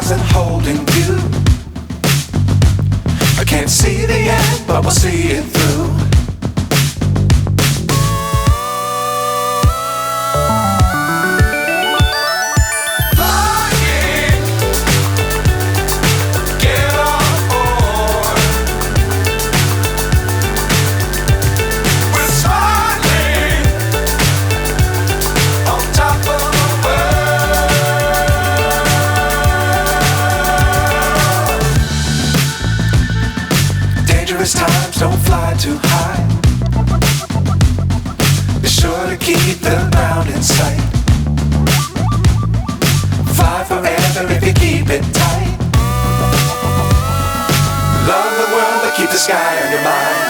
wasn't holding you. I can't see the end, but we'll see it through. Times don't fly too high. Be sure to keep the ground in sight. Fly forever if you keep it tight. Love the world but keep the sky on your mind.